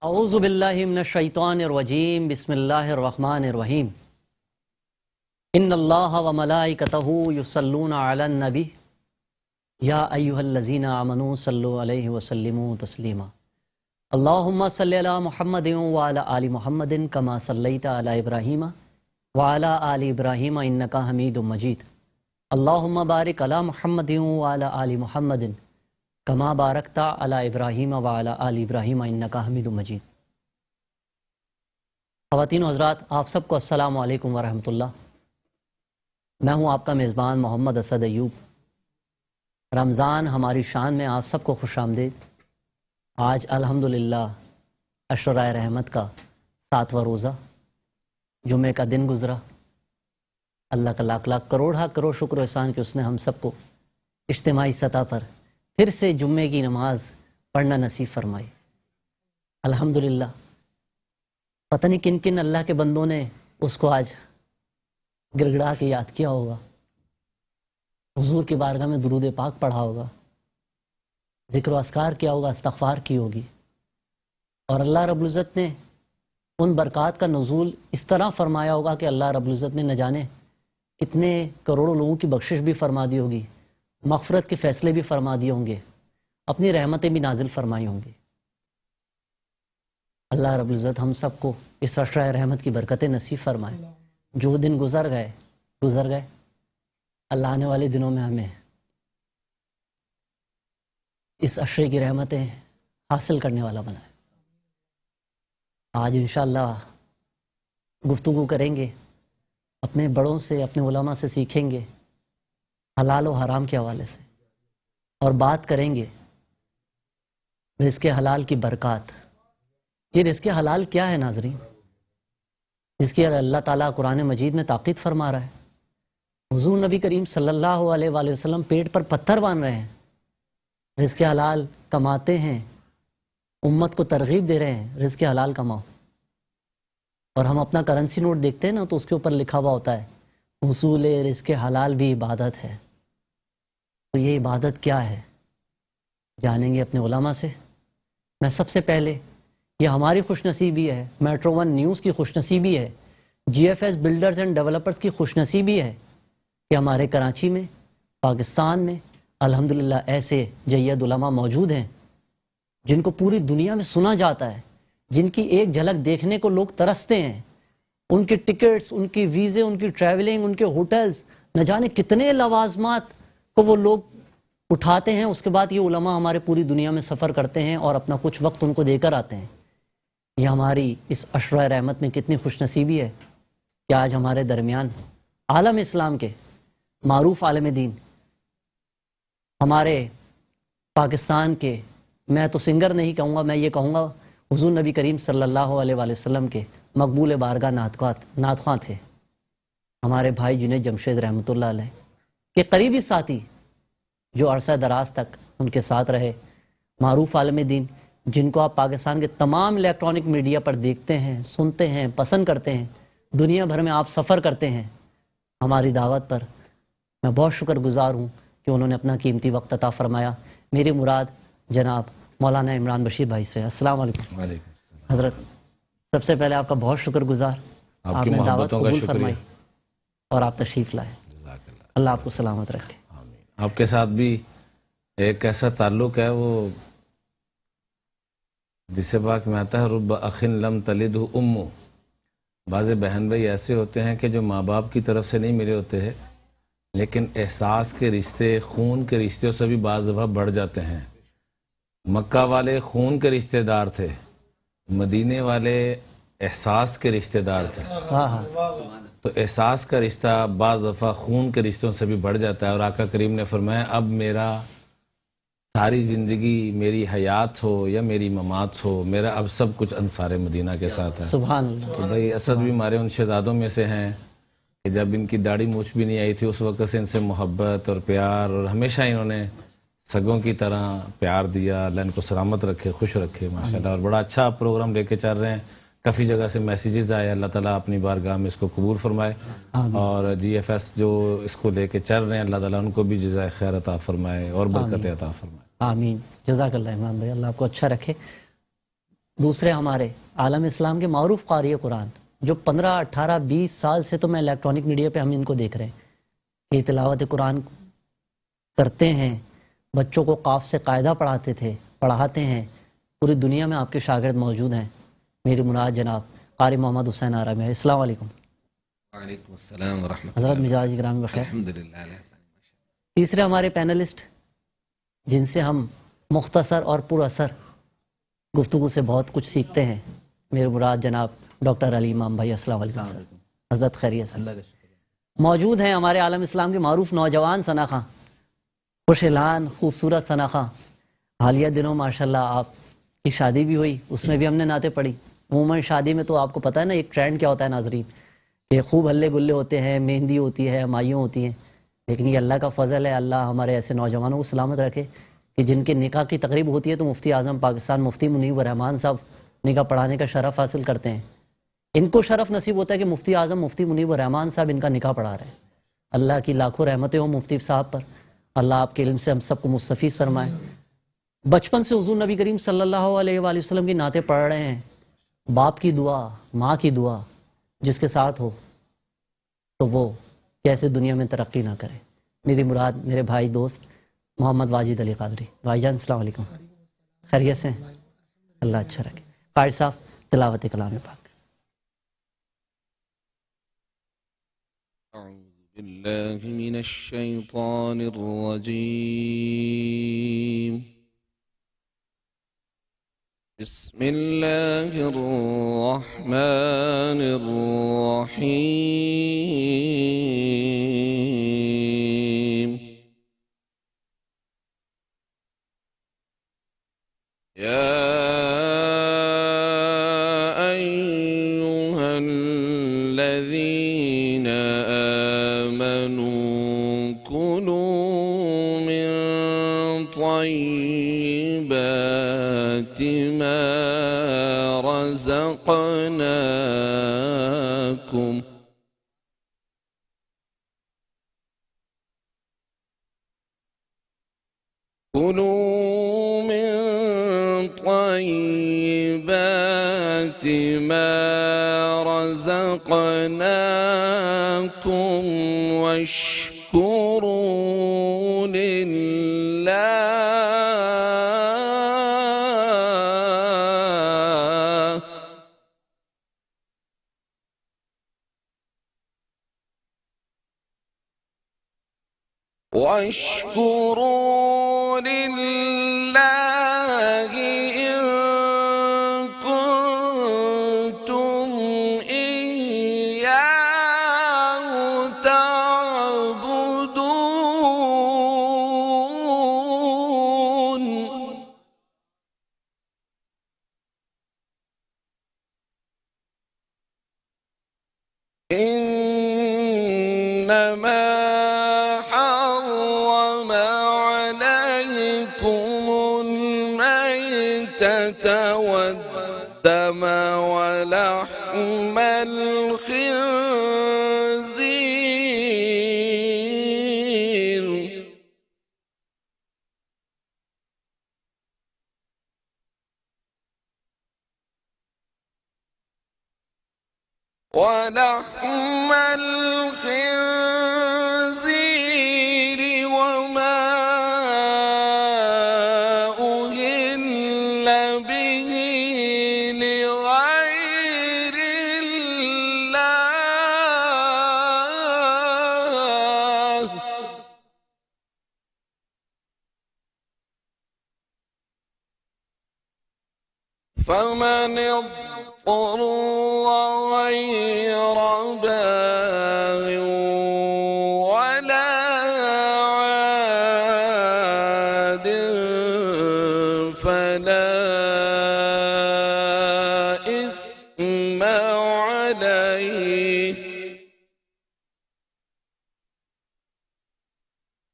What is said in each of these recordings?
اعوذ باللہ من الشیطان الرجیم بسم اللہ الرحمن الرحیم ان اللہ و ملائکتہ یصلون علی النبی یا ایہا الذین آمنوا صلوا علیہ وسلموا تسلیما اللہم صلی علی محمد وعلی آل محمد کما صلیت علی ابراہیم وعلی آل ابراہیم انکا حمید مجید اللہم بارک علی محمد وعلی آل محمد کما بارکتا علی ابراہیم وعلی آل ابراہیم انکا حمید مجید۔ خواتین و حضرات، آپ سب کو السلام علیکم ورحمۃ اللہ۔ میں ہوں آپ کا میزبان محمد اسد ایوب۔ رمضان ہماری شان میں آپ سب کو خوش آمدید۔ آج الحمدللہ عشرۂ رحمت کا 7واں روزہ، جمعے کا دن گزرا۔ اللہ کا لاکھ لاکھ کروڑ شکر و احسان کہ اس نے ہم سب کو اجتماعی سطح پر پھر سے جمعے کی نماز پڑھنا نصیب فرمائی۔ الحمدللہ پتہ نہیں کن کن اللہ کے بندوں نے اس کو آج گڑگڑا کے یاد کیا ہوگا، حضور کی بارگاہ میں درود پاک پڑھا ہوگا، ذکر و اذکار کیا ہوگا، استغفار کی ہوگی، اور اللہ رب العزت نے ان برکات کا نزول اس طرح فرمایا ہوگا کہ اللہ رب العزت نے نہ جانے کتنے کروڑوں لوگوں کی بخشش بھی فرما دی ہوگی، مغفرت کے فیصلے بھی فرما دیے ہوں گے، اپنی رحمتیں بھی نازل فرمائی ہوں گی۔ اللہ رب العزت ہم سب کو اس عشرۂ رحمت کی برکتیں نصیب فرمائے۔ جو دن گزر گئے، اللہ آنے والے دنوں میں ہمیں اس عشرے کی رحمتیں حاصل کرنے والا بنائے۔ آج انشاءاللہ گفتگو کریں گے، اپنے بڑوں سے، اپنے علماء سے سیکھیں گے حلال و حرام کے حوالے سے، اور بات کریں گے رزق حلال کی برکات۔ یہ رزق حلال کیا ہے ناظرین، جس کی اللہ تعالیٰ قرآن مجید میں تاکید فرما رہا ہے؟ حضور نبی کریم صلی اللہ علیہ وآلہ وسلم پیٹ پر پتھر باندھ رہے ہیں، رزق حلال کماتے ہیں، امت کو ترغیب دے رہے ہیں رزق حلال کماؤ۔ اور ہم اپنا کرنسی نوٹ دیکھتے ہیں نا، تو اس کے اوپر لکھا ہوا ہوتا ہے حصول رزق حلال بھی عبادت ہے۔ تو یہ عبادت کیا ہے، جانیں گے اپنے علماء سے۔ میں سب سے پہلے، یہ ہماری خوش نصیبی ہے، میٹرو ون نیوز کی خوش نصیبی ہے، G F S builders and developers کی خوش نصیبی ہے کہ ہمارے کراچی میں، پاکستان میں الحمدللہ ایسے جید علماء موجود ہیں جن کو پوری دنیا میں سنا جاتا ہے، جن کی ایک جھلک دیکھنے کو لوگ ترستے ہیں۔ ان کی ٹکٹس، ان کی ویزے، ان کی ٹریولنگ، ان کے ہوٹلز، نہ جانے کتنے لوازمات کو وہ لوگ اٹھاتے ہیں۔ اس کے بعد یہ علماء ہمارے پوری دنیا میں سفر کرتے ہیں اور اپنا کچھ وقت ان کو دے کر آتے ہیں۔ یہ ہماری اس عشرۂ رحمت میں کتنی خوش نصیبی ہے کہ آج ہمارے درمیان عالم اسلام کے معروف عالم دین، ہمارے پاکستان کے، میں تو سنگر نہیں کہوں گا، میں یہ کہوں گا حضور نبی کریم صلی اللہ علیہ وآلہ وسلم کے مقبول بارگاہ نعت خواں تھے، ہمارے بھائی جنید جمشید رحمۃ اللہ علیہ کے قریبی ساتھی، جو عرصہ دراز تک ان کے ساتھ رہے، معروف عالم دین جن کو آپ پاکستان کے تمام الیکٹرانک میڈیا پر دیکھتے ہیں، سنتے ہیں، پسند کرتے ہیں، دنیا بھر میں آپ سفر کرتے ہیں۔ ہماری دعوت پر میں بہت شکر گزار ہوں کہ انہوں نے اپنا قیمتی وقت عطا فرمایا۔ میری مراد جناب مولانا عمران بشیر بھائی سے۔ السلام علیکم حضرت، سب سے پہلے آپ کا بہت شکر گزار، آپ نے دعوت قبول فرمائی اور آپ تشریف لائے۔ اللہ آپ کو سلامت رکھے۔ آپ کے ساتھ بھی ایک ایسا تعلق ہے وہ جس سے پاک میں آتا ہے رب اخن لم تلدہ امہ۔ بعض بہن بھائی ایسے ہوتے ہیں کہ جو ماں باپ کی طرف سے نہیں ملے ہوتے ہیں، لیکن احساس کے رشتے، خون کے رشتوں سے بھی بعض دفعہ بڑھ جاتے ہیں۔ مکہ والے خون کے رشتہ دار تھے، مدینے والے احساس کے رشتہ دار تھے۔ تو احساس کا رشتہ بعض دفعہ خون کے رشتوں سے بھی بڑھ جاتا ہے، اور آقا کریم نے فرمایا اب میرا ساری زندگی، میری حیات ہو یا میری ممات ہو، میرا اب سب کچھ انصار مدینہ کے ساتھ ہے۔ سبحان اللہ۔ تو بھائی اسد بھی ہمارے ان شہزادوں میں سے ہیں کہ جب ان کی داڑھی مونچھ بھی نہیں آئی تھی اس وقت سے ان سے محبت اور پیار، اور ہمیشہ انہوں نے سگوں کی طرح پیار دیا۔ اللہ ان کو سلامت رکھے، خوش رکھے ماشاءاللہ۔ اور بڑا اچھا پروگرام لے کے چل رہے ہیں، کافی جگہ سے میسیجز آئے، اللہ تعالیٰ اپنی بارگاہ میں اس کو قبول فرمائے، اور جی ایف ایس جو اس کو لے کے چل رہے ہیں اللہ تعالیٰ ان کو بھی جزائے خیر عطا فرمائے اور برکت عطا فرمائے۔ آمین، جزاک اللہ عمران بھائی، اللہ آپ کو اچھا رکھے۔ دوسرے ہمارے عالم اسلام کے معروف قاری قرآن جو 15 18 20 سال سے تو میں الیکٹرانک میڈیا پہ ہم ان کو دیکھ رہے ہیں کہ تلاوت قرآن کرتے ہیں، بچوں کو قاف سے قاعدہ پڑھاتے ہیں، پوری دنیا میں آپ کے شاگرد موجود ہیں۔ میری مراد جناب قاری محمد حسین آرامی ہے۔ السلام علیکم۔ وعلیکم السلام ورحمۃ حضرت اللہ مزاج گرامی بخیر۔ الحمدللہ علیہ السلام۔ تیسرے ہمارے پینلسٹ جن سے ہم مختصر اور پر اثر گفتگو سے بہت کچھ سیکھتے ہیں، میرے مراد جناب ڈاکٹر علی امام بھائی۔ السلام علیکم سر۔ حضرت خیریت سے موجود ہیں ہمارے عالم اسلام کے معروف نوجوان ثنا خاں، خوش اعلان خوبصورت ثنا خاں۔ حالیہ دنوں ماشاءاللہ آپ کی شادی بھی ہوئی، اس میں بھی ہم نے نعتیں پڑھی۔ عموماً شادی میں تو آپ کو پتہ ہے نا ایک ٹرینڈ کیا ہوتا ہے ناظرین، کہ خوب ہلے گلے ہوتے ہیں، مہندی ہوتی ہے، مائیوں ہوتی ہیں، لیکن یہ اللہ کا فضل ہے، اللہ ہمارے ایسے نوجوانوں کو سلامت رکھے کہ جن کے نکاح کی تقریب ہوتی ہے تو مفتی اعظم پاکستان مفتی منیب الرحمان صاحب نکاح پڑھانے کا شرف حاصل کرتے ہیں۔ ان کو شرف نصیب ہوتا ہے کہ مفتی اعظم مفتی منیب الرحمان صاحب ان کا نکاح پڑھا رہے ہیں۔ اللہ کی لاکھوں رحمتیں ہوں مفتی صاحب پر، اللہ آپ کے علم سے ہم سب کو مستفیض فرمائے۔ بچپن سے حضور نبی کریم صلی اللہ علیہ وآلہ وسلم کی نعتیں پڑھ رہے ہیں، باپ کی دعا ماں کی دعا جس کے ساتھ ہو تو وہ کیسے دنیا میں ترقی نہ کرے۔ میری مراد میرے بھائی دوست محمد واجد علی قادری۔ بھائی جان السلام علیکم، خیریت سے ہیں؟ اللہ اچھا رکھے۔ قاری صاحب تلاوت کلام پاک۔ اعوذ باللہ من الشیطان الرجیم، بسم اللہ الرحمن الرحیم۔ یا ایہا الذین آمنوا کلوا من طیبات ما رزقناکم كلوا من طيبات ما رزقناكم واشكروا لله إن كنتم إياه تعبدون۔ إنما حرم عليكم الميتة والدم ولحم الخنزير وما أهل به لغير الله فمن اضطر غير باغ ولا عاد فلا إثم عليه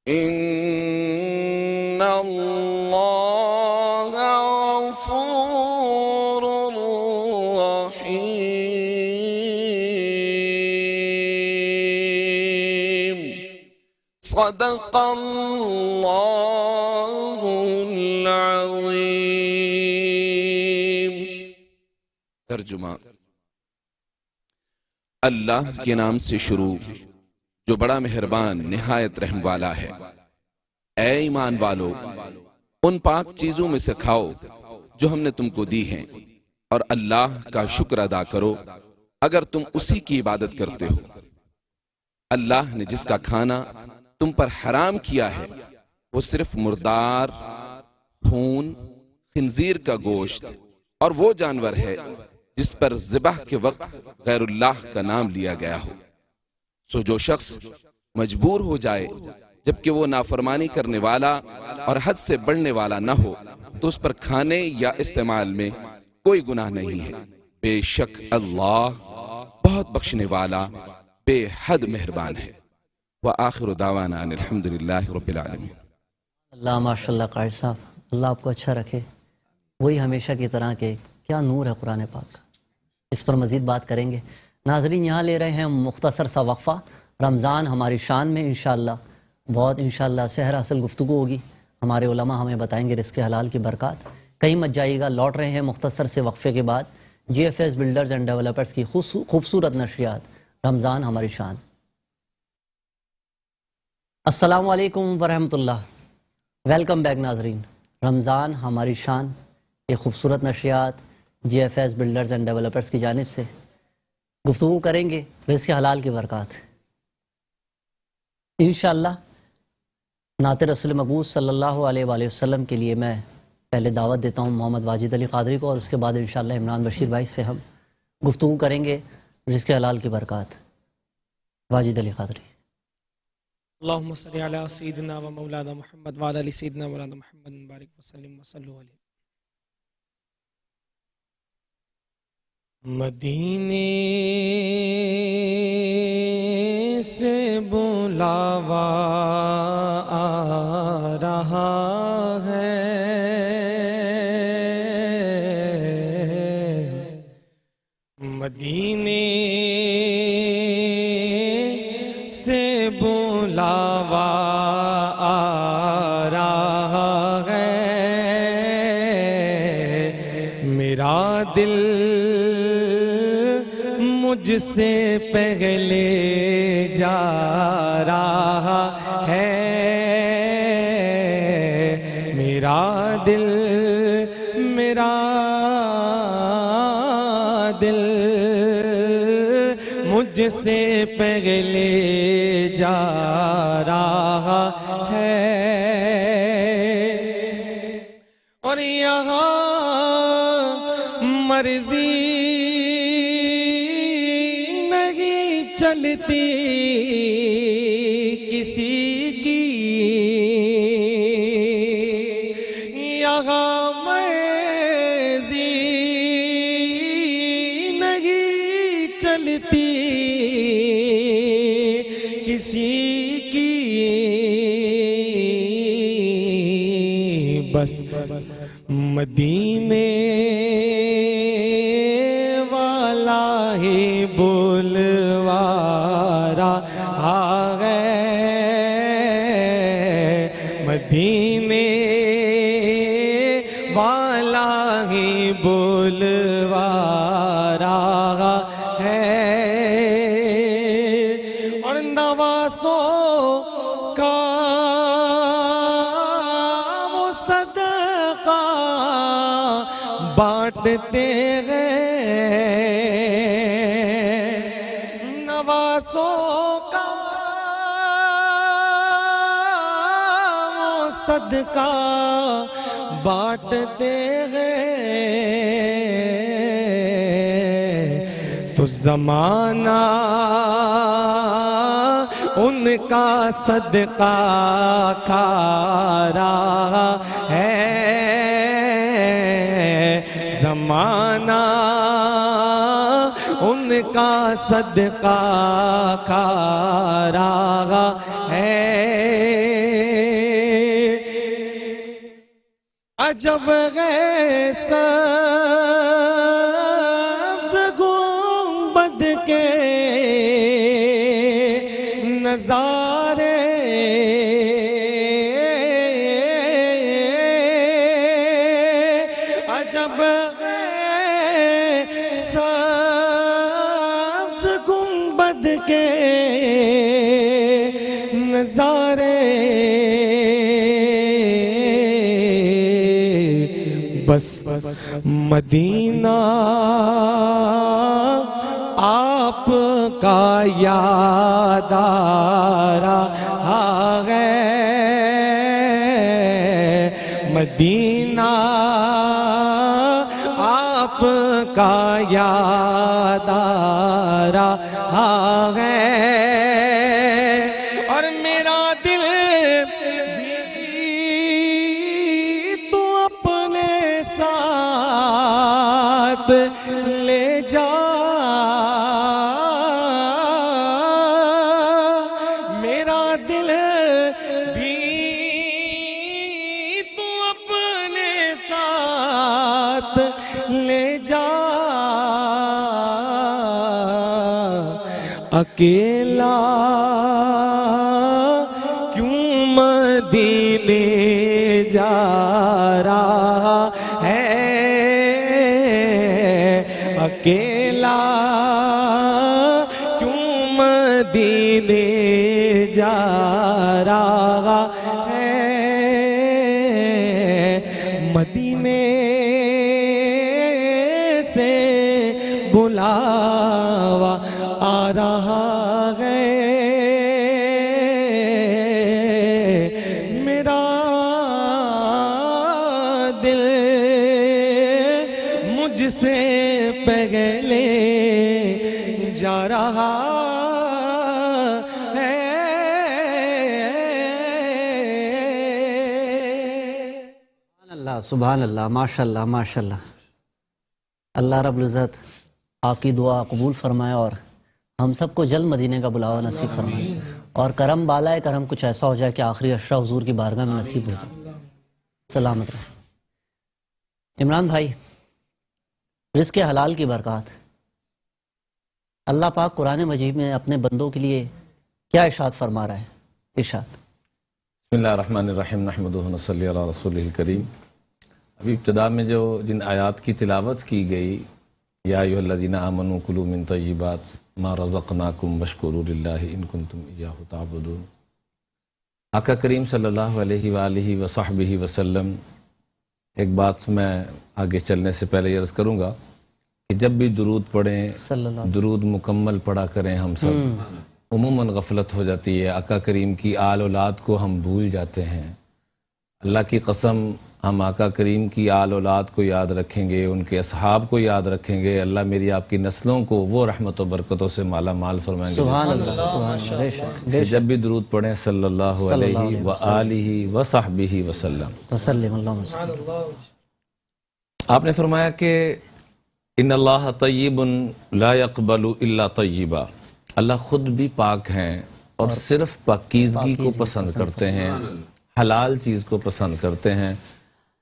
إن الله غفور رحيم۔ صدق الله العظيم۔ ترجمہ۔ اللہ کے نام سے شروع جو بڑا مہربان نہایت رحم والا ہے۔ اے ایمان والو، ان پاک چیزوں میں سے کھاؤ جو ہم نے تم کو دی ہیں، اور اللہ کا شکر ادا کرو اگر تم اسی کی عبادت کرتے ہو۔ اللہ نے جس کا کھانا تم پر حرام کیا ہے وہ صرف مردار، خون، خنزیر کا گوشت اور وہ جانور ہے جس پر ذبح کے وقت غیر اللہ کا نام لیا گیا ہو۔ سو جو شخص مجبور ہو جائے جبکہ وہ نافرمانی کرنے والا اور حد سے بڑھنے والا نہ ہو تو اس پر کھانے یا استعمال میں کوئی گناہ نہیں ہے۔ بے شک اللہ بہت بخشنے والا بے حد مہربان ہے۔ وآخر دعوانا ان الحمدللہ رب العالمین۔ اللہ ماشاء اللہ قائد صاحب، اللہ آپ کو اچھا رکھے، وہی ہمیشہ کی طرح کے کیا نور ہے قرآن پاک کا۔ اس پر مزید بات کریں گے۔ ناظرین، یہاں لے رہے ہیں مختصر سا وقفہ۔ رمضان ہماری شان میں انشاءاللہ بہت انشاءاللہ سحر اصل گفتگو ہوگی۔ ہمارے علماء ہمیں بتائیں گے رزق حلال کی برکات۔ کہیں مت جائیے گا، لوٹ رہے ہیں مختصر سے وقفے کے بعد G F S builders and developers کی خوبصورت نشریات رمضان ہماری شان۔ السلام علیکم ورحمۃ اللہ، ویلکم بیک ناظرین۔ رمضان ہماری شان، یہ خوبصورت نشریات G F S builders and developers کی جانب سے گفتگو کریں گے رزق حلال کی برکات۔ انشاءاللہ نعت رسول مبعوث صلی اللہ علیہ وآلہ وسلم کے لیے میں پہلے دعوت دیتا ہوں محمد واجد علی قادری کو، اور اس کے بعد انشاءاللہ عمران بشیر بھائی سے ہم گفتگو کریں گے رزق حلال کی برکات۔ واجد علی قادری۔ اللہم صلی علی سیدنا و مولانا محمد وعلی آل سیدنا مولانا محمد مبارک وسلم وصلو علیہ۔ مدینے سے بلاوا آ رہا ہے، مدینے سے بلاوا آ رہا ہے، میرا دل مجھ سے پہلے جا رہا ہے، میرا دل مجھ سے پہلے جا رہا ہے، اور یہاں مرضی چلتی کسی کی، یہاں مرضی نہیں چلتی کسی کی، بس مدینے والا ہی بلوارا آ گئے، مدینے والا ہی بلوارا ہے، اور نوازوں کا وہ صدقہ بانٹتے ہیں، نوازوں کا وہ صدقہ بانٹتے ہیں، تو زمانہ ان کا صدقہ کھا رہا ہے، زمانہ ان کا صدقہ کھا رہا ہے، عجب ہے سبز گنبد کے نظارے، عجب ہے کے نظارے بس مدینہ آپ کا یاد آ رہا ہے مدینہ آپ کا یاد آ رہا ہے اور میرا دل بھی تو اپنے ساتھ لے جا میرا دل بھی تو اپنے ساتھ لے جا اکیلا کیوں مدینے جا رہا ہے اکیلا کیوں مدینے جا رہا ہے مدینے سے بلاوا آ رہا ہے میرا دل مجھ سے پہلے جا رہا ہے سبحان اللہ ماشاء اللہ ماشاء اللہ اللہ رب العزت آپ کی دعا قبول فرمائے اور ہم سب کو جلد مدینے کا بلاوا نصیب فرمائے اور کرم بالائے کرم کچھ ایسا ہو جائے کہ آخری اشرا حضور کی بارگاہ میں نصیب ہو جائے سلامت رہے عمران بھائی رزق حلال کی برکات اللہ پاک قرآن مجید میں اپنے بندوں کے لیے کیا ارشاد فرما رہا ہے ارشاد بسم اللہ الرحمن الرحیم نحمدہ ونصلی علی رسولہ الکریم ابھی ابتدا میں جن آیات کی تلاوت کی گئی یا ایھا الذین آمنوا کلوا من طیبات ما رزقناکم واشکروا للہ ان کنتم ایاہ تعبدون آقا کریم صلی اللہ علیہ وآلہ وصحبہ وسلم ایک بات میں آگے چلنے سے پہلے عرض کروں گا کہ جب بھی درود پڑھیں صلی اللہ علیہ درود مکمل پڑھا کریں ہم سب عموماً غفلت ہو جاتی ہے آقا کریم کی آل اولاد کو ہم بھول جاتے ہیں اللہ کی قسم ہم آقا کریم کی آل اولاد کو یاد رکھیں گے ان کے اصحاب کو یاد رکھیں گے اللہ میری آپ کی نسلوں کو وہ رحمت و برکتوں سے مالا مال فرمائیں گے سبحان اللہ سبحان اللہ بے شک کہ جب بھی درود پڑھیں صلی اللہ علیہ وآلہ وصحبہ وسلم وسلم اللہم صلی آپ نے فرمایا کہ ان اللہ طیب لا يقبل الا طیبا اللہ خود بھی پاک ہیں اور صرف پاکیزگی کو پسند کرتے ہیں حلال چیز کو پسند کرتے ہیں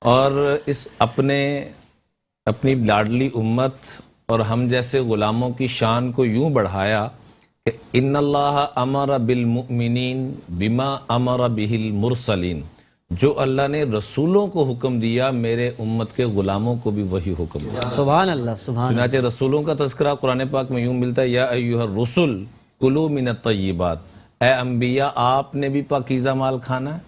اور اس اپنی لاڈلی امت اور ہم جیسے غلاموں کی شان کو یوں بڑھایا کہ ان اللہ امر بالمؤمنین بما امر بہ المرسلین جو اللہ نے رسولوں کو حکم دیا میرے امت کے غلاموں کو بھی وہی حکم دیا سبحان اللہ سبحان اللہ چنانچہ رسولوں کا تذکرہ قرآن پاک میں یوں ملتا ہے یا ایھا الرسل کلوا من الطیبات اے انبیاء آپ نے بھی پاکیزہ مال کھانا ہے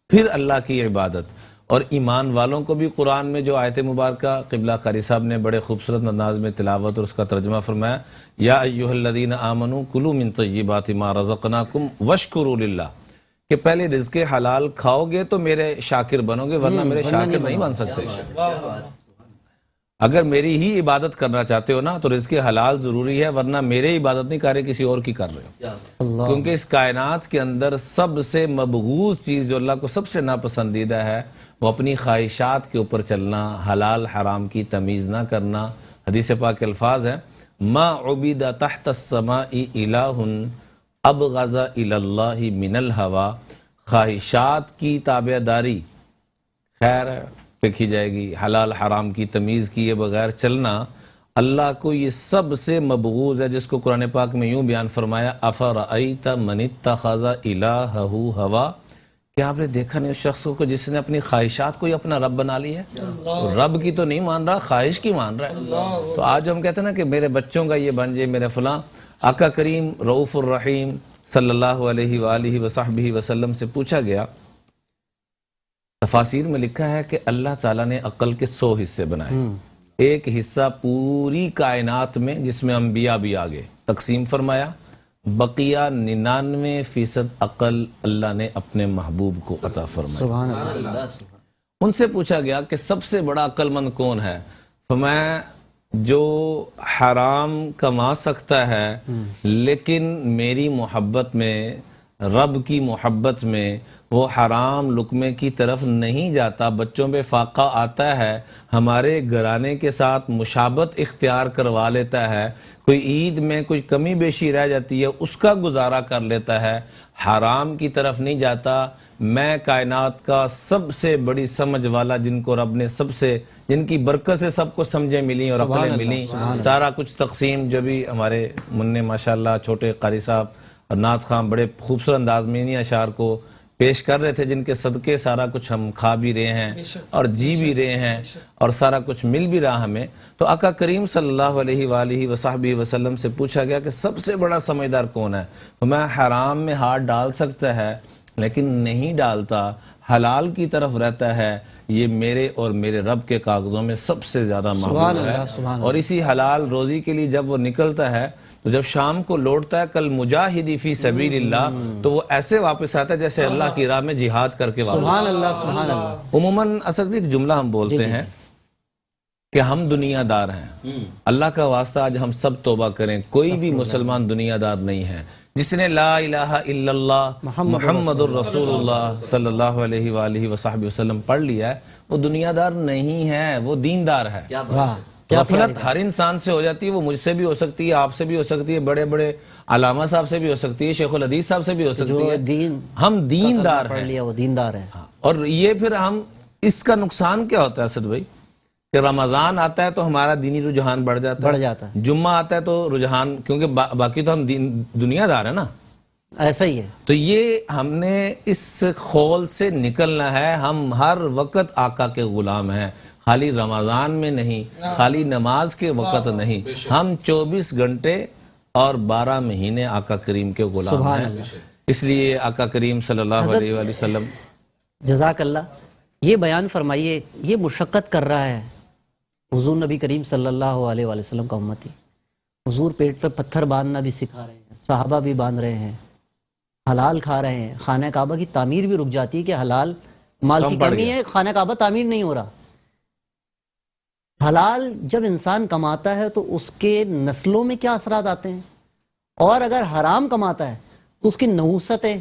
پھر اللہ کی عبادت اور ایمان والوں کو بھی قرآن میں جو آیت مبارکہ قبلہ قاری صاحب نے بڑے خوبصورت انداز میں تلاوت اور اس کا ترجمہ فرمایا یا ایھا الذین آمنوا کلوا من طیبات ما رزقناکم واشکروا للہ کہ پہلے رزق حلال کھاؤ گے تو میرے شاکر بنو گے ورنہ میرے شاکر نہیں بن سکتے اگر میری ہی عبادت کرنا چاہتے ہو نا تو رزق حلال ضروری ہے ورنہ میرے عبادت نہیں کر رہے کسی اور کی کر رہے ہو کیونکہ اس کائنات کے اندر سب سے مبغوض چیز جو اللہ کو سب سے ناپسندیدہ ہے وہ اپنی خواہشات کے اوپر چلنا حلال حرام کی تمیز نہ کرنا حدیث پاک کے الفاظ ہیں ما عبد تحت السماء الہ ابغض الی اللہ من الہوا خواہشات کی تابعداری خیر دیکھی جائے گی حلال حرام کی تمیز کیے بغیر چلنا اللہ کو یہ سب سے مبغوض ہے جس کو قرآن پاک میں یوں بیان فرمایا افرأیت من اتخذ الہہ ہوا کیا آپ نے دیکھا نہیں اس شخص کو جس نے اپنی خواہشات کو ہی اپنا رب بنا لیا ہے رب کی تو نہیں مان رہا خواہش کی مان رہا ہے تو آج ہم کہتے ہیں نا کہ میرے بچوں کا یہ بن جائے میرے فلاں آقا کریم رؤوف الرحیم صلی اللہ علیہ وآلہ وصحبہ وسلم سے پوچھا گیا، تفاسیر میں لکھا ہے کہ اللہ تعالیٰ نے عقل کے 100 حصے بنائے، ایک حصہ پوری کائنات میں جس میں انبیاء بھی آگے تقسیم فرمایا، بقیہ 99% عقل اللہ نے اپنے محبوب کو عطا فرمائی۔ سبحان اللہ۔ ان سے پوچھا گیا کہ سب سے بڑا عقل مند کون ہے؟ فرمایا جو حرام کما سکتا ہے لیکن میری محبت میں، رب کی محبت میں وہ حرام لقمے کی طرف نہیں جاتا، بچوں پہ فاقہ آتا ہے، ہمارے گھرانے کے ساتھ مشابت اختیار کروا لیتا ہے، کوئی عید میں کوئی کمی بیشی رہ جاتی ہے اس کا گزارا کر لیتا ہے، حرام کی طرف نہیں جاتا، میں کائنات کا سب سے بڑی سمجھ والا، جن کو رب نے جن کی برکت سے سب کو سمجھیں ملی اور عقلیں ملی، سارا کچھ تقسیم جو بھی ہمارے منع ماشاءاللہ چھوٹے قاری صاحب اور نعت خان بڑے خوبصورت انداز میں انہی اشعار کو پیش کر رہے تھے، جن کے صدقے سارا کچھ ہم کھا بھی رہے ہیں اور جی بھی رہے ہیں اور سارا کچھ مل بھی رہا ہمیں۔ تو آقا کریم صلی اللہ علیہ وآلہ وصحبہ وسلم سے پوچھا گیا کہ سب سے بڑا سمجھدار کون ہے؟ میں حرام میں ہاتھ ڈال سکتا ہے لیکن نہیں ڈالتا، حلال کی طرف رہتا ہے، یہ میرے اور میرے رب کے کاغذوں میں سب سے زیادہ محبوب ہے۔ اور اسی حلال روزی کے لیے جب وہ نکلتا ہے تو جب شام کو لوٹتا ہے کل مجاہدی فی سبیل اللہ، تو وہ ایسے واپس آتا ہے جیسے اللہ کی راہ میں جہاد کر کے واپس۔ سبحان اللہ، سبحان اللہ۔ عموماً اصل بھی ایک جملہ ہم بولتے ہیں کہ ہم دنیا دار ہیں، اللہ کا واسطہ آج ہم سب توبہ کریں، کوئی بھی مسلمان دنیا دار نہیں ہے۔ جس نے لا الہ الا اللہ محمد الرسول اللہ صلی اللہ علیہ وآلہ وصحبہ وسلم پڑھ لیا ہے وہ دنیا دار نہیں ہے، وہ دیندار ہے۔ غفلت ہر انسان سے ہو جاتی ہے، وہ مجھ سے بھی ہو سکتی ہے، آپ سے بھی ہو سکتی ہے، بڑے بڑے علامہ صاحب سے بھی ہو سکتی ہے، شیخ الحدیث صاحب سے بھی ہو سکتی ہے۔ ہم دیندار ہیں، وہ دیندار ہے۔ اور یہ پھر ہم اس کا نقصان کیا ہوتا ہے اسد بھائی کہ رمضان آتا ہے تو ہمارا دینی رجحان بڑھ جاتا ہے، جمعہ آتا ہے تو رجحان، کیونکہ باقی تو ہم دنیا دار ہیں نا، ایسا ہی ہے۔ تو یہ ہم نے اس خول سے نکلنا ہے، ہم ہر وقت آقا کے غلام ہیں، خالی رمضان میں نہیں، خالی نماز کے وقت نہیں، ہم 24 گھنٹے اور 12 مہینے آقا کریم کے غلام ہیں۔ اس لیے آقا کریم صلی اللہ علیہ وآلہ وسلم، جزاک اللہ، یہ بیان فرمائیے، یہ مشقت کر رہا ہے حضور نبی کریم صلی اللہ علیہ وآلہ وسلم کا امتی، حضور پیٹ پہ پتھر باندھنا بھی سکھا رہے ہیں، صحابہ بھی باندھ رہے ہیں، حلال کھا رہے ہیں، خانہ کعبہ کی تعمیر بھی رک جاتی ہے کہ حلال مال کی کمی ہے، خانہ کعبہ تعمیر نہیں ہو رہا۔ حلال جب انسان کماتا ہے تو اس کے نسلوں میں کیا اثرات آتے ہیں، اور اگر حرام کماتا ہے تو اس کی نحوستیں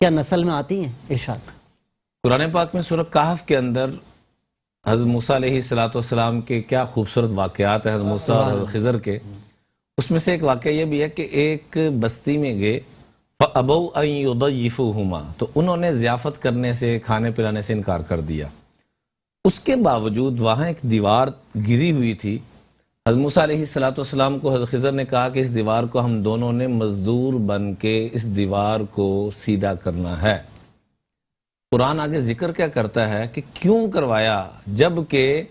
کیا نسل میں آتی ہیں؟ ارشاد۔ قرآن پاک میں سورہ کہف کے اندر حضرت موسیٰ علیہ السلام کے کیا خوبصورت واقعات ہیں، حضرت موسیٰ اور حضرت خضر کے، اس میں سے ایک واقعہ یہ بھی ہے کہ ایک بستی میں گئے، فَأَبَوْا أَن يُضَيِّفُوهُمَا، تو انہوں نے ضیافت کرنے سے، کھانے پلانے سے انکار کر دیا۔ اس کے باوجود وہاں ایک دیوار گری ہوئی تھی، حضرت موسیٰ علیہ السلام کو حضرت خضر نے کہا کہ اس دیوار کو ہم دونوں نے مزدور بن کے اس دیوار کو سیدھا کرنا ہے۔ قرآن آگے ذکر کیا کرتا ہے کہ کیوں کروایا، جبکہ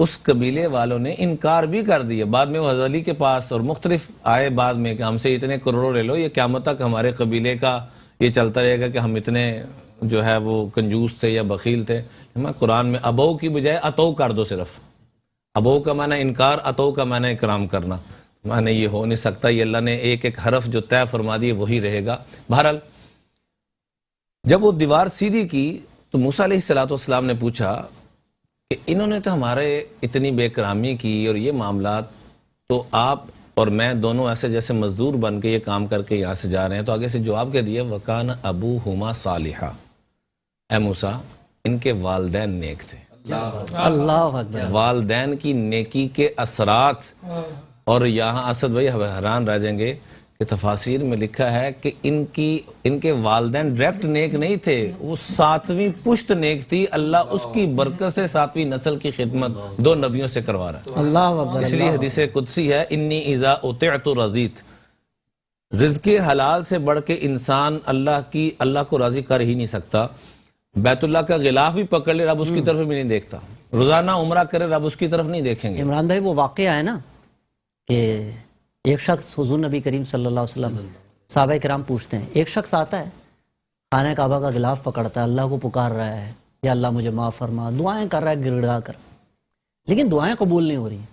اس قبیلے والوں نے انکار بھی کر دیا۔ بعد میں وہ حضرت علی کے پاس اور مختلف آئے بعد میں کہ ہم سے اتنے کروڑوں لے لو، یہ قیامت تک ہمارے قبیلے کا یہ چلتا رہے گا کہ ہم اتنے جو ہے وہ کنجوس تھے یا بخیل تھے۔ قرآن میں ابو کی بجائے اتو کر دو، صرف ابو کا معنی انکار، اتو کا معنی اکرام کرنا، معنی یہ ہو نہیں سکتا، یہ اللہ نے ایک ایک حرف جو طے فرما دی وہی رہے گا۔ بہرحال جب وہ دیوار سیدھی کی تو موسیٰ علیہ السلام نے پوچھا کہ انہوں نے تو ہمارے اتنی بے کرامی کی اور یہ معاملات، تو آپ اور میں دونوں ایسے جیسے مزدور بن کے یہ کام کر کے یہاں سے جا رہے ہیں، تو آگے سے جواب کیا دیا، وَكَانَ أَبُوهُمَا صَالِحًا، اے موسیٰ ان کے والدین نیک تھے۔ اللہ اکبر۔ والدین کی نیکی کے اثرات، اور یہاں اسد بھائی حیران رہ جائیں گے کہ تفاسیر میں لکھا ہے کہ ان کے والدین ڈائریکٹ نیک نہیں تھے، وہ 7ویں پشت نیک تھی، اللہ اس کی برکت سے 7ویں نسل کی خدمت 2 نبیوں سے کروا رہا ہے۔ اللہ اکبر۔ اس لیے حدیث قدسی ہے، انی اذا اطعت رضیت، رزق حلال سے بڑھ کے انسان اللہ کو راضی کر ہی نہیں سکتا۔ بیت اللہ کا غلاف بھی پکڑ لے رب اس کی طرف بھی نہیں دیکھتا، روزانہ عمرہ کرے رب اس کی طرف نہیں دیکھیں گے۔ عمران بھائی وہ واقعہ ہے نا کہ ایک شخص حضور نبی کریم صلی اللہ علیہ وسلم صحابہ کرام پوچھتے ہیں، ایک شخص آتا ہے خانہ کعبہ کا غلاف پکڑتا ہے، اللہ کو پکار رہا ہے یا اللہ مجھے معاف فرما، دعائیں کر رہا ہے گڑ گڑا کر، لیکن دعائیں قبول نہیں ہو رہی ہیں۔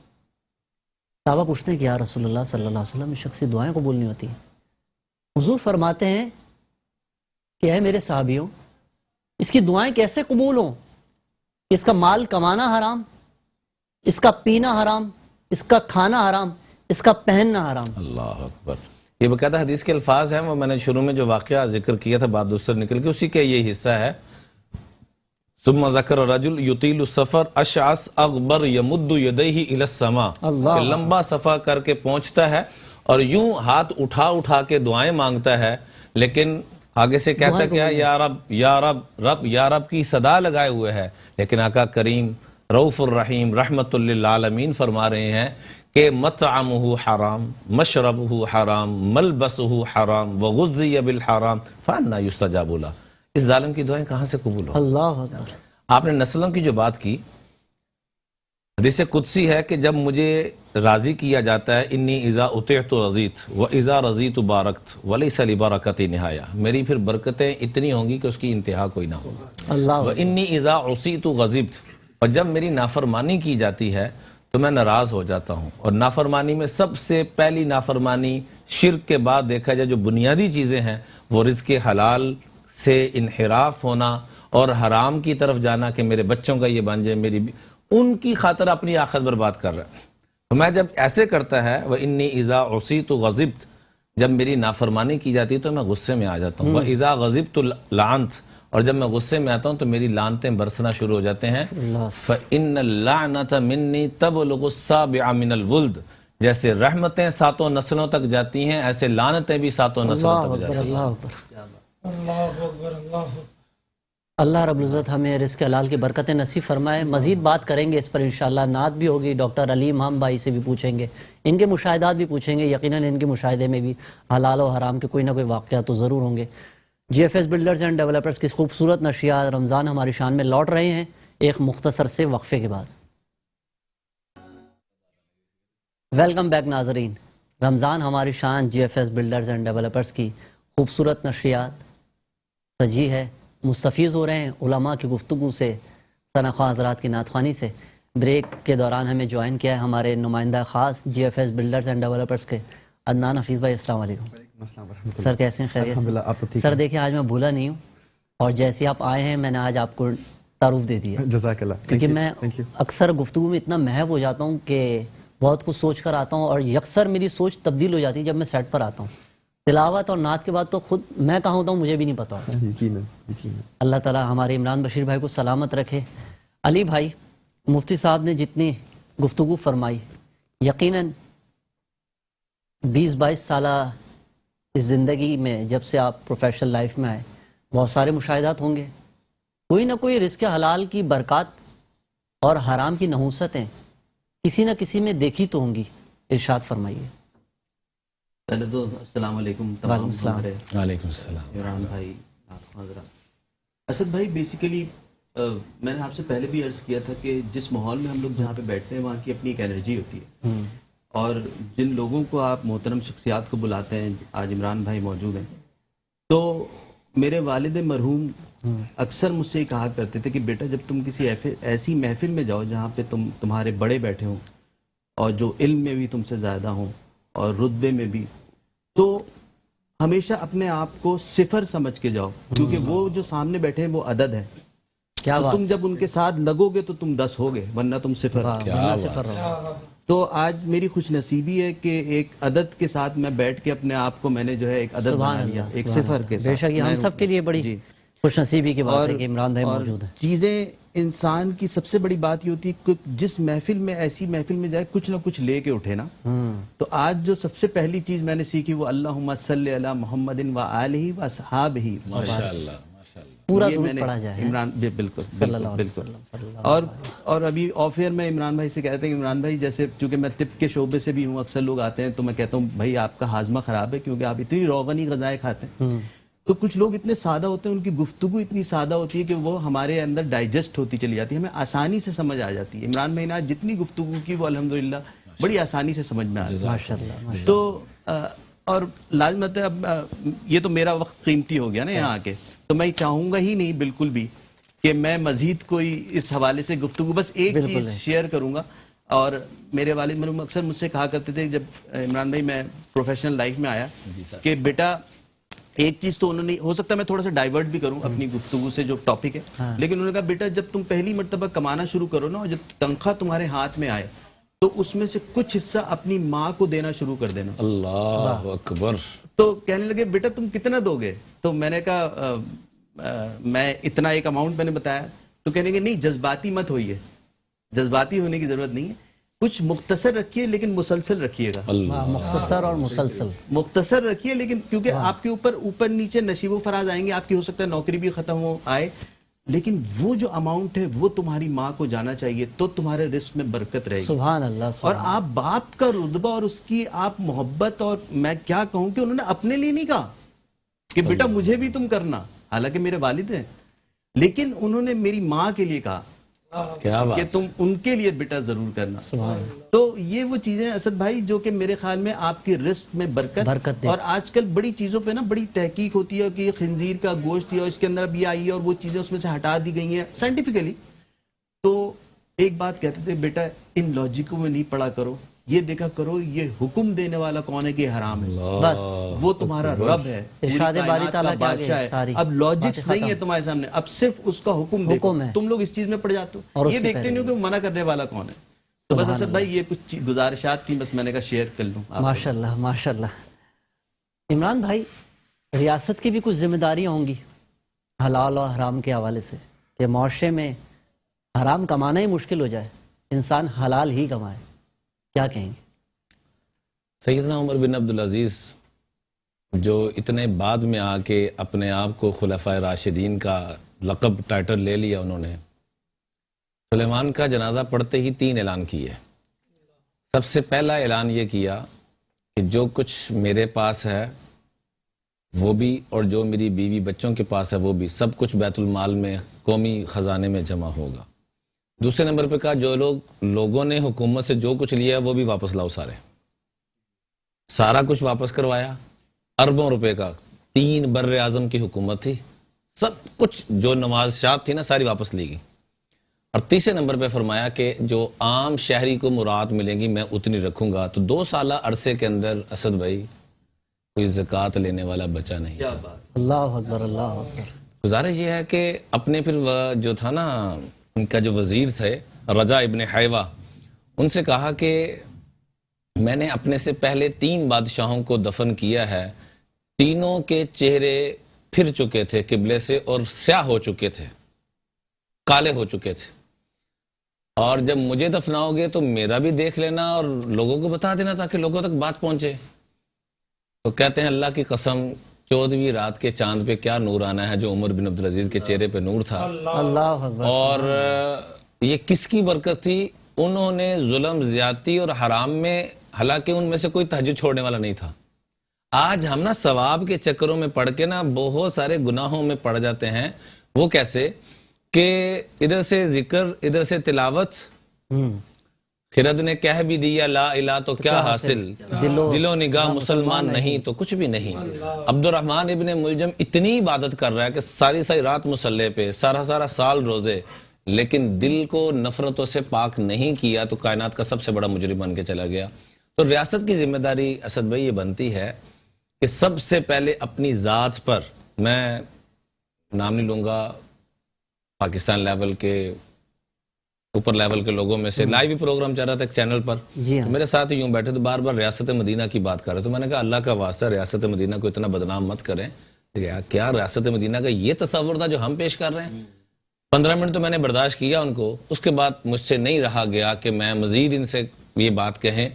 صحابہ پوچھتے ہیں کہ یا رسول اللہ صلی اللہ علیہ وسلم اس شخص کی دعائیں قبول نہیں ہوتی ہیں۔ حضور فرماتے ہیں کہ اے میرے صحابیوں، اس کی دعائیں کیسے قبول ہوں؟ اس کا مال کمانا حرام، اس کا پینا حرام، اس کا کھانا حرام، اس کا پہننا حرام۔ اللہ اکبر۔ یہ باقاعدہ حدیث کے الفاظ ہیں، وہ میں نے شروع میں جو واقعہ ذکر کیا تھا بات دوسرے نکل کے، اسی کا یہ حصہ ہے۔ ثم ذکر رجل یطیل السفر اشعث اغبر یمد یدیہ الی السماء، کہ لمبا سفر کر کے پہنچتا ہے اور یوں ہاتھ اٹھا اٹھا کے دعائیں مانگتا ہے، لیکن آگے سے کہتا ہے کہ یا رب یا رب، رب یا رب کی صدا لگائے ہوئے ہے، لیکن آقا کریم رؤوف الرحیم رحمت للعالمین فرما رہے ہیں کہ مطعمہ حرام، مشربہ حرام، ملبسہ حرام، وغذی بالحرام فانا یستجاب لہ۔ اس ظالم کی دعائیں کہاں سے قبول ہوں؟ اللہ اکبر۔ آپ نے نسلوں کی جو بات کی، حدیث قدسی ہے کہ جب مجھے راضی کیا جاتا ہے، انی اذا اطعت رضیت و اذا رضیت بارکت ولیس لبرکتی نہایہ، میری پھر برکتیں اتنی ہوں گی کہ اس کی انتہا کوئی نہ ہوگی۔ اللہ و انی اذا عصیت غضبت، اور جب میری نافرمانی کی جاتی ہے تو میں ناراض ہو جاتا ہوں۔ اور نافرمانی میں سب سے پہلی نافرمانی شرک کے بعد دیکھا جائے جو بنیادی چیزیں ہیں، وہ رزق حلال سے انحراف ہونا اور حرام کی طرف جانا، کہ میرے بچوں کا یہ بن جائے، میری ان کی خاطر اپنی آخرت برباد کر رہا ہے۔ تو میں جب ایسے کرتا ہے وَإِنِّي إِذَا عُصِيتُ غَضِبْتُ، جب میری نافرمانی کی جاتی ہے تو میں غصے میں آ جاتا ہوں۔ وَإِذَا غَضِبْتُ لَعَنْتُ، اور جب میں غصے میں آتا ہوں تو میری لعنتیں برسنا شروع ہو جاتے ہیں۔ فَإِنَّ اللَّعْنَةَ مِنِّي تَبْلُغُ السَّابِعَ مِنَ الْوُلْدِ، جیسے رحمتیں ساتوں نسلوں تک جاتی ہیں، ایسے لعنتیں بھی ساتوں نسلوں تک جاتی ہیں۔ اللہ اکبر۔ اللہ رب العزت ہمیں رزق حلال کی برکتیں نصیب فرمائے۔ مزید بات کریں گے اس پر انشاءاللہ، نعت بھی ہوگی، ڈاکٹر علی امام بھائی سے بھی پوچھیں گے، ان کے مشاہدات بھی پوچھیں گے، یقیناً ان کے مشاہدے میں بھی حلال و حرام کے کوئی نہ کوئی واقعات تو ضرور ہوں گے۔ G F S builders and developers کی خوبصورت نشریات رمضان ہماری شان میں لوٹ رہے ہیں ایک مختصر سے وقفے کے بعد۔ ویلکم بیک ناظرین، رمضان ہماری شان G F S builders and developers کی خوبصورت نشریات سجی ہے، مستفیض ہو رہے ہیں علماء کی گفتگو سے، ثنا خواہ حضرات کی نعت خوانی سے۔ بریک کے دوران ہمیں جوائن کیا ہے ہمارے نمائندہ خاص G F S builders and developers کے عدنان حفیظ بھائی۔ السلام علیکم سر، کیسے ہیں؟ خیریت سے؟ سر دیکھیں آج میں بھولا نہیں ہوں، اور جیسے آپ آئے ہیں میں نے آج آپ کو تعارف دے دیا، جزاک اللہ، کیونکہ میں اکثر گفتگو میں اتنا محو ہو جاتا ہوں کہ بہت کچھ سوچ کر آتا ہوں، اور یکسر میری سوچ تبدیل ہو جاتی ہے جب میں سیٹ پر آتا ہوں۔ تلاوت اور نعت کے بعد تو خود میں کہاں ہوتا ہوں مجھے بھی نہیں پتا ہوتا۔ اللہ تعالیٰ ہمارے عمران بشیر بھائی کو سلامت رکھے۔ علی بھائی، مفتی صاحب نے جتنی گفتگو فرمائی، یقیناً 20-22 سالہ اس زندگی میں جب سے آپ پروفیشنل لائف میں آئے، بہت سارے مشاہدات ہوں گے، کوئی نہ کوئی رزق حلال کی برکات اور حرام کی نحوستیں کسی نہ کسی میں دیکھی تو ہوں گی، ارشاد فرمائیے۔ پہلے تو السلام علیکم وعلیکم السلام۔ وعلیکم السلام۔ عمران بھائی، حضرات، اسد بھائی، بیسیکلی میں نے آپ سے پہلے بھی عرض کیا تھا کہ جس ماحول میں ہم لوگ جہاں پہ بیٹھتے ہیں وہاں کی اپنی ایک انرجی ہوتی ہے، اور جن لوگوں کو آپ محترم شخصیات کو بلاتے ہیں، آج عمران بھائی موجود ہیں، تو میرے والد مرحوم اکثر مجھ سے یہ کہا کرتے تھے کہ بیٹا جب تم کسی ایسی محفل میں جاؤ جہاں پہ تمہارے بڑے بیٹھے ہوں اور جو علم میں بھی تم سے زیادہ ہوں اور رتبے میں بھی، تو ہمیشہ اپنے آپ کو صفر سمجھ کے جاؤ، کیونکہ وہ جو سامنے بیٹھے ہیں وہ عدد ہے، کیا بات، تم جب ان کے ساتھ لگو گے تو تم 10 ہوگے، ورنہ تم صفر۔ تو آج میری خوش نصیبی ہے کہ ایک عدد کے ساتھ میں بیٹھ کے اپنے آپ کو میں نے جو ہے ایک عدد بنا لیا، ایک صفر کے ساتھ۔ بے شک یہ ہم سب کے لیے بڑی خوش نصیبی کی بات ہے کہ عمران بھائی موجود ہیں۔ چیزیں انسان کی سب سے بڑی بات یہ ہوتی ہے کہ جس محفل میں، ایسی محفل میں جائے کچھ نہ کچھ لے کے اٹھے نا۔ تو آج جو سب سے پہلی چیز میں نے سیکھی وہ اللہم صلی علی محمد و آلہ و اصحابہ، ماشاءاللہ پورا یہ درود میں نے پڑھا جائے۔ عمران بالکل صلی اللہ علیہ بالکل۔ وسلم۔ اور ابھی آف ایئر میں عمران بھائی سے کہتے ہیں کہ عمران بھائی جیسے چونکہ میں طب کے شعبے سے بھی ہوں، اکثر لوگ آتے ہیں تو میں کہتا ہوں بھائی آپ کا ہاضمہ خراب ہے کیونکہ آپ اتنی روغنی غذائیں کھاتے ہیں۔ تو کچھ لوگ اتنے سادہ ہوتے ہیں، ان کی گفتگو اتنی سادہ ہوتی ہے کہ وہ ہمارے اندر ڈائجسٹ ہوتی چلی جاتی ہے، ہمیں آسانی سے سمجھ آ جاتی ہے۔ عمران بھائی نے آج جتنی گفتگو کی وہ الحمدللہ بڑی آسانی سے سمجھ میں آ جائے. ماشاءاللہ. تو اور لازمت ہے اب یہ تو میرا وقت قیمتی ہو گیا نا یہاں آ کے, تو میں چاہوں گا ہی نہیں بالکل بھی کہ میں مزید کوئی اس حوالے سے گفتگو, بس ایک چیز شیئر کروں گا. اور میرے والد مرحوم اکثر مجھ سے کہا کرتے تھے جب عمران بھائی میں پروفیشنل لائف میں آیا کہ بیٹا ایک چیز تو انہوں نے, ہو سکتا ہے میں تھوڑا سا ڈائیورٹ بھی کروں اپنی گفتگو سے جو ٹاپک ہے, لیکن انہوں نے کہا بیٹا جب تم پہلی مرتبہ کمانا شروع کرو نا اور جب تنخواہ تمہارے ہاتھ میں آئے تو اس میں سے کچھ حصہ اپنی ماں کو دینا شروع کر دینا. اللہ اکبر. تو کہنے لگے بیٹا تم کتنا دو گے؟ تو میں نے کہا میں اتنا ایک اماؤنٹ میں نے بتایا. تو کہنے لگے نہیں جذباتی مت ہوئیے, جذباتی ہونے کی ضرورت نہیں ہے, کچھ مختصر رکھیے لیکن مسلسل رکھیے گا. مختصر اور مسلسل, مختصر رکھیے لیکن کیونکہ آپ کے اوپر نیچے نشیب و فراز آئیں گے, آپ کی ہو سکتا ہے نوکری بھی ختم ہو آئے, لیکن وہ جو اماؤنٹ ہے وہ تمہاری ماں کو جانا چاہیے, تو تمہارے رزق میں برکت رہے گی. سبحان اللہ. اور آپ باپ کا رتبہ اور اس کی آپ محبت, اور میں کیا کہوں کہ انہوں نے اپنے لیے نہیں کہا کہ بیٹا مجھے بھی تم کرنا, حالانکہ میرے والد ہیں, لیکن انہوں نے میری ماں کے لیے کہا کیا بات. کہ تم ان کے لیے بیٹا ضرور کرنا. تو یہ وہ چیزیں اسد بھائی جو کہ میرے خیال میں آپ کی رزق میں برکت دے. اور آج کل بڑی چیزوں پہ نا بڑی تحقیق ہوتی ہے کہ یہ خنزیر کا گوشت یا اس کے اندر اب یہ آئی ہے اور وہ چیزیں اس میں سے ہٹا دی گئی ہیں سائنٹیفکلی. تو ایک بات کہتے تھے بیٹا ان لاجکوں میں نہیں پڑا کرو, یہ دیکھا کرو یہ حکم دینے والا کون ہے کہ حرام ہے, بس وہ تمہارا رب ہے, ارشاد باری تعالیٰ کے آگے ساری اب لاجکس نہیں ہے تمہارے سامنے, اب صرف اس کا حکم دیکھو. تم لوگ اس چیز میں پڑ جاتے ہو, یہ دیکھتے نہیں ہو کہ منع کرنے والا کون ہے. تو بس اسد بھائی یہ کچھ گزارشات تھیں, بس میں نے کہا شیئر کر لوں. ماشاءاللہ ماشاءاللہ. عمران بھائی ریاست کی بھی کچھ ذمہ داریاں ہوں گی حلال اور حرام کے حوالے سے, کہ معاشرے میں حرام کمانا ہی مشکل ہو جائے, انسان حلال ہی کمائے, کیا کہیں گے؟ سیدنا عمر بن عبدالعزیز جو اتنے بعد میں آ کے اپنے آپ کو خلفائے راشدین کا لقب ٹائٹل لے لیا انہوں نے, سلیمان کا جنازہ پڑھتے ہی 3 اعلان کیے. سب سے پہلا اعلان یہ کیا کہ جو کچھ میرے پاس ہے وہ بھی اور جو میری بیوی بچوں کے پاس ہے وہ بھی, سب کچھ بیت المال میں قومی خزانے میں جمع ہوگا. دوسرے نمبر پہ کہا جو لوگوں نے حکومت سے جو کچھ لیا وہ بھی واپس لاؤ, سارا کچھ واپس کروایا. اربوں روپے کا 3 بر اعظم کی حکومت تھی, سب کچھ جو نوازشات تھی نا ساری واپس لی گئی. اور تیسرے نمبر پہ فرمایا کہ جو عام شہری کو مراد ملیں گی میں اتنی رکھوں گا. تو 2 سالہ عرصے کے اندر اسد بھائی کوئی زکوٰۃ لینے والا بچہ نہیں تھا. اللہ اکبر اللہ اکبر. گزارش یہ ہے کہ اپنے پھر جو تھا نا ان کا جو وزیر تھے رجا ابن حیوہ, ان سے کہا کہ میں نے اپنے سے پہلے 3 بادشاہوں کو دفن کیا ہے, تینوں کے چہرے پھر چکے تھے قبلے سے اور سیاہ ہو چکے تھے, کالے ہو چکے تھے, اور جب مجھے دفناؤ گے تو میرا بھی دیکھ لینا اور لوگوں کو بتا دینا تاکہ لوگوں تک بات پہنچے. تو کہتے ہیں اللہ کی قسم 14ویں رات کے چاند پہ کیا نور آنا ہے جو عمر بن عبدالعزیز کے چہرے پہ نور تھا. اللہ اکبر. اور یہ کس کی برکت تھی؟ انہوں نے ظلم زیادتی اور حرام میں, حالانکہ ان میں سے کوئی تہجد چھوڑنے والا نہیں تھا. آج ہم نا ثواب کے چکروں میں پڑھ کے نا بہت سارے گناہوں میں پڑ جاتے ہیں. وہ کیسے کہ ادھر سے ذکر ادھر سے تلاوت, خرد نے کہہ بھی دیا لا الہ تو کیا حاصل, دل و نگاہ مسلمان نہیں تو کچھ بھی نہیں. عبد الرحمن ابن ملجم اتنی عبادت کر رہا ہے کہ ساری رات مصلے پہ, سارا سال روزے, لیکن دل کو نفرتوں سے پاک نہیں کیا تو کائنات کا سب سے بڑا مجرم بن کے چلا گیا. تو ریاست کی ذمہ داری اسد بھائی یہ بنتی ہے کہ سب سے پہلے اپنی ذات پر, میں نام نہیں لوں گا, پاکستان لیول کے اوپر لیول کے لوگوں میں سے لائیو پروگرام چل رہا تھا ایک چینل پر, میرے ساتھ یوں بیٹھے تو بار بار ریاست مدینہ کی بات کر رہے, تو میں نے کہا اللہ کا واسطہ ریاست مدینہ کو اتنا بدنام مت کریں. کیا ریاست مدینہ کا یہ تصور تھا جو ہم پیش کر رہے ہیں؟ 15 منٹ تو میں نے برداشت کیا ان کو, اس کے بعد مجھ سے نہیں رہا گیا کہ میں مزید ان سے یہ بات کہیں,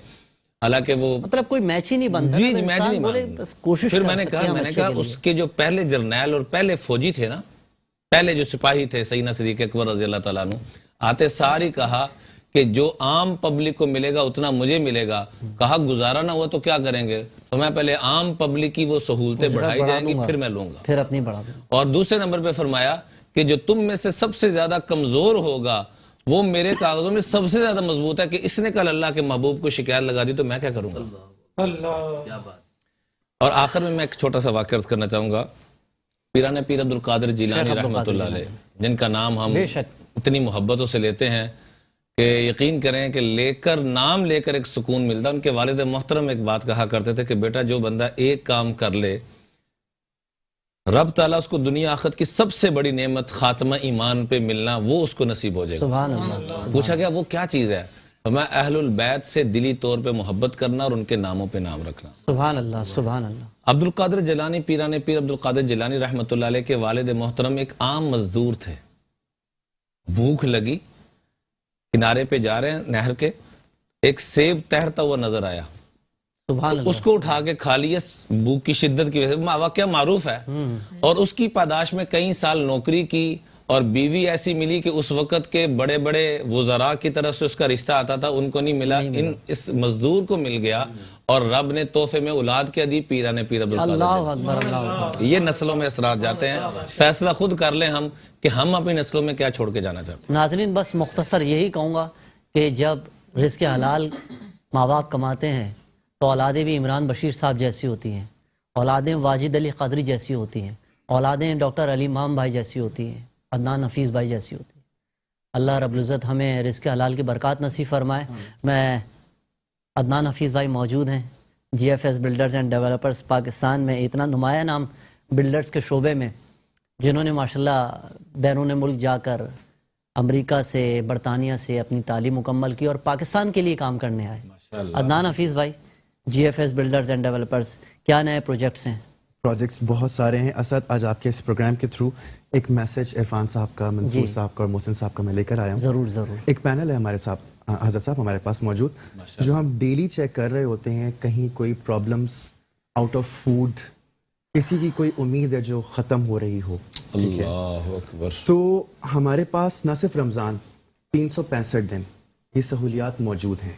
حالانکہ وہ مطلب کوئی میچ ہی نہیں بنتا. جی میچ نہیں بنتا. پھر میں نے کہا اس کے جو پہلے جرنیل اور پہلے فوجی تھے نا, پہلے جو سپاہی تھے سیدنا صدیق اکبر رضی اللہ تعالیٰ عنہ, آتے ساری کہا کہ جو عام پبلک کو ملے گا اتنا مجھے ملے گا. کہا گزارا نہ ہوا تو کیا کریں گے؟ تو میں پہلے عام پبلک کی وہ سہولتیں بڑھائی جائیں گی پھر میں لوں گا, پھر اپنی بڑھا دوں. اور دوسرے نمبر پہ فرمایا کہ جو تم میں سے سب سے زیادہ کمزور ہوگا وہ میرے کاغذوں میں سب سے زیادہ مضبوط ہے کہ اس نے کل اللہ کے محبوب کو شکایت لگا دی تو میں کیا کروں گا. اللہ کیا بات. اور آخر میں ایک چھوٹا سا واقعہ عرض کرنا چاہوں گا. پیران پیر عبد القادر جیلانی شیخ عبد رحمۃ القادر اللہ علیہ، جن کا نام ہم بے شک اتنی محبتوں سے لیتے ہیں کہ یقین کریں کہ نام لے کر ایک سکون ملتا. ان کے والد محترم ایک بات کہا کرتے تھے کہ بیٹا جو بندہ ایک کام کر لے رب تعالیٰ اس کو دنیا آخرت کی سب سے بڑی نعمت خاتمہ ایمان پہ ملنا وہ اس کو نصیب ہو جائے گا. سبحان اللہ. پوچھا گیا وہ کیا چیز ہے؟ میں اہل البیت سے دلی طور پہ محبت کرنا اور ان کے ناموں پہ نام رکھنا. سبحان اللہ سبحان اللہ. عبد القادر جیلانی پیران پیر عبد القادر جیلانی رحمۃ اللہ علیہ کے والد محترم ایک عام مزدور تھے. بھوک لگی، کنارے پہ جا رہے ہیں نہر کے، ایک سیب تیرتا ہوا نظر آیا، سبحان اللہ. اس کو اٹھا کے کھا لیے. بھوک کی شدت کی وجہ سے واقعہ معروف ہے. اور اس کی پاداش میں کئی سال نوکری کی اور بیوی ایسی ملی کہ اس وقت کے بڑے بڑے وزراء کی طرف سے اس کا رشتہ آتا تھا، ان کو نہیں ملا. اس مزدور کو مل گیا اور رب نے تحفے میں اولاد کیا دی، پیران پیر عبد القادر. اللہ اکبر اللہ اکبر. یہ نسلوں میں اثرات جاتے ہیں. فیصلہ خود کر لیں ہم کہ ہم اپنی نسلوں میں کیا چھوڑ کے جانا چاہتے ہیں. ناظرین بس مختصر یہی کہوں گا کہ جب رزق حلال ماں باپ کماتے ہیں تو اولادیں بھی عمران بشیر صاحب جیسی ہوتی ہیں، اولادیں واجد علی قادری جیسی ہوتی ہیں، اولادیں ڈاکٹر علی امام بھائی جیسی ہوتی ہیں، عدنان حفیظ بھائی جیسی ہوتی ہیں. اللہ رب العزت ہمیں رزق حلال کی برکات نصیب فرمائے. میں عدنان حفیظ بھائی موجود ہیں، G F S builders and developers Pakistan میں اتنا نمایاں نام بلڈرز کے شعبے میں، جنہوں نے ماشاءاللہ بیرون ملک جا کر امریکہ سے برطانیہ سے اپنی تعلیم مکمل کی اور پاکستان کے لیے کام کرنے آئے. عدنان حفیظ بھائی، G F S builders and developers, کیا نئے پروجیکٹس ہیں؟ پروجیکٹس بہت سارے ہیں اسد. آج آپ کے اس پروگرام کے تھرو ایک میسج عرفان صاحب کا، منصور صاحب کا اور محسن صاحب کا میں لے کر آیا ہوں. ضرور ضرور. ایک پینل ہے ہمارے ساتھ حضرت صاحب ہمارے پاس موجود، جو ہم ڈیلی چیک کر رہے ہوتے ہیں کہیں کوئی پرابلمس آؤٹ آف فوڈ، کسی کی کوئی امید ہے جو ختم ہو رہی ہو. ٹھیک ہے، اللہ اکبر. تو ہمارے پاس نہ صرف رمضان 365 دن یہ سہولیات موجود ہیں.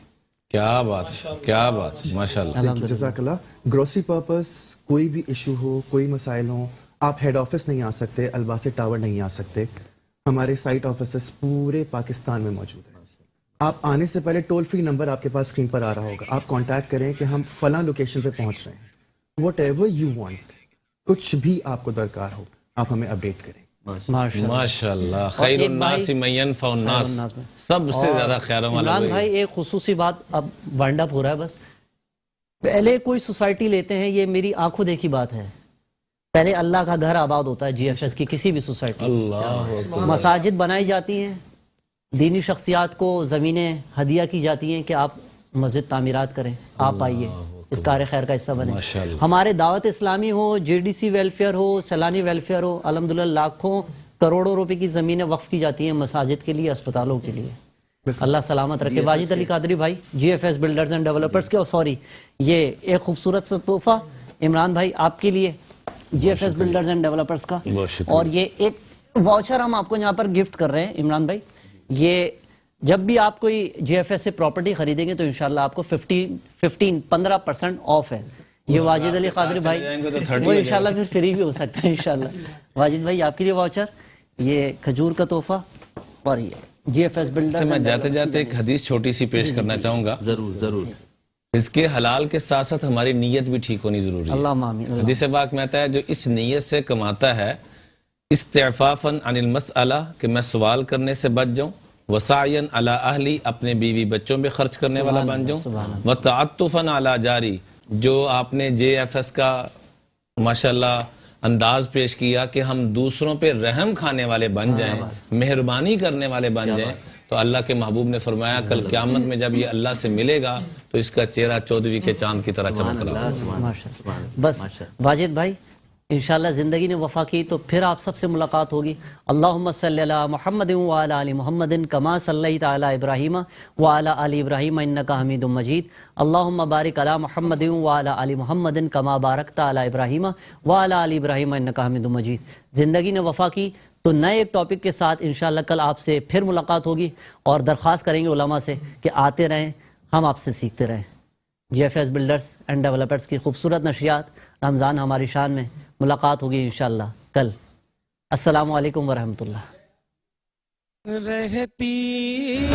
کیا بات، کیا بات، ماشاءاللہ. جزاک اللہ. گروسری پرپس کوئی بھی ایشو ہو، کوئی مسائل ہوں، آپ ہیڈ آفس نہیں آ سکتے، الباسی ٹاور نہیں آ سکتے، ہمارے سائٹ آفیسز پورے پاکستان میں موجود ہیں. آپ آنے سے پہلے ٹول فری نمبر آپ کے پاس اسکرین پر آ رہا ہوگا، آپ کانٹیکٹ کریں کہ ہم فلاں لوکیشن پہ پہنچ رہے ہیں. واٹ ایور یو وانٹ، کچھ بھی آپ کو درکار ہو آپ ہمیں اپڈیٹ کریں. ماشاءاللہ. خیر الناس من ينفع الناس، سب سے زیادہ خیروں والا عمران وہی. بھائی ایک خصوصی بات اب وائنڈ اپ ہو رہا ہے. بس پہلے کوئی سوسائٹی لیتے ہیں، یہ میری آنکھوں دیکھی بات ہے، پہلے اللہ کا گھر آباد ہوتا ہے جی ایف ایس کی کسی بھی سوسائٹی. اللہ مساجد بنائی جاتی ہیں، دینی شخصیات کو زمینیں ہدیہ کی جاتی ہیں کہ آپ مسجد تعمیرات کریں، آپ آئیے اس کار خیر کا حصہ بنیں. ہمارے دعوت اسلامی ہو، جے ڈی سی ویلفیئر ہو، سیلانی ویلفیئر ہو، الحمدللہ لاکھوں کروڑوں روپے کی زمینیں وقف کی جاتی ہیں مساجد کے لیے، اسپتالوں کے لیے. اللہ سلامت رکھے. واجد علی قادری بھائی، G F S builders and developers کے، سوری یہ ایک خوبصورت سا تحفہ عمران بھائی آپ کے لیے G F S builders and developers کا، اور یہ ایک واؤچر ہم آپ کو یہاں پر گفٹ کر رہے ہیں عمران بھائی. یہ جب بھی آپ کوئی جی ایف ایس سے پراپرٹی خریدیں گے تو انشاءاللہ آپ کو 15% آف ہے. یہ واجد علی قادری بھائی، وہ انشاءاللہ پھر فری بھی ہو سکتا ہے انشاءاللہ. واجد بھائی آپ کے لیے واؤچر، یہ کھجور کا تحفہ، اور یہ جی ایف ایس بلڈرز. میں جاتے جاتے ایک حدیث چھوٹی سی پیش کرنا چاہوں گا. ضرور ضرور. اس کے حلال کے ساتھ ساتھ ہماری نیت بھی ٹھیک ہونی ضروری ہے. اللہ آمین. حدیث پاک میں آتا ہے جو اس نیت سے کماتا ہے استعفافاً عن المسئلہ، کہ میں سوال کرنے سے بچ جاؤں، وسعیاً علی اہلی، اپنے بیوی بچوں پہ خرچ کرنے والا بن جاؤں، وتعطفاً علی جاری، جو آپ نے جے ایف ایس کا ماشاءاللہ انداز پیش کیا کہ ہم دوسروں پہ رحم کھانے والے بن جائیں، مہربانی کرنے والے بن جائیں، تو اللہ کے محبوب نے فرمایا کل قیامت میں جب یہ اللہ سے ملے گا تو اس کا چہرہ 14ویں کے چاند کی طرح چمک رہا ہوگا. بس واجد بھائی انشاءاللہ زندگی نے وفا کی تو پھر آپ سب سے ملاقات ہوگی. اللہم صلی علی محمد وعلی آل محمد کما صلیت علی ابراہیم وعلی آل ابراہیم انکا حمید مجید. اللہم بارک علی محمد وعلی آل محمد کما بارکت علی ابراہیم وعلی آل ابراہیم انکا حمید مجید. زندگی نے وفا کی تو نئے ایک ٹاپک کے ساتھ انشاءاللہ کل آپ سے پھر ملاقات ہوگی، اور درخواست کریں گے علماء سے کہ آتے رہیں، ہم آپ سے سیکھتے رہیں. G F S builders and developers کی خوبصورت نشریات رمضان ہماری شان میں. ملاقات ہوگی انشاءاللہ کل. السلام علیکم ورحمۃ اللہ. رہتی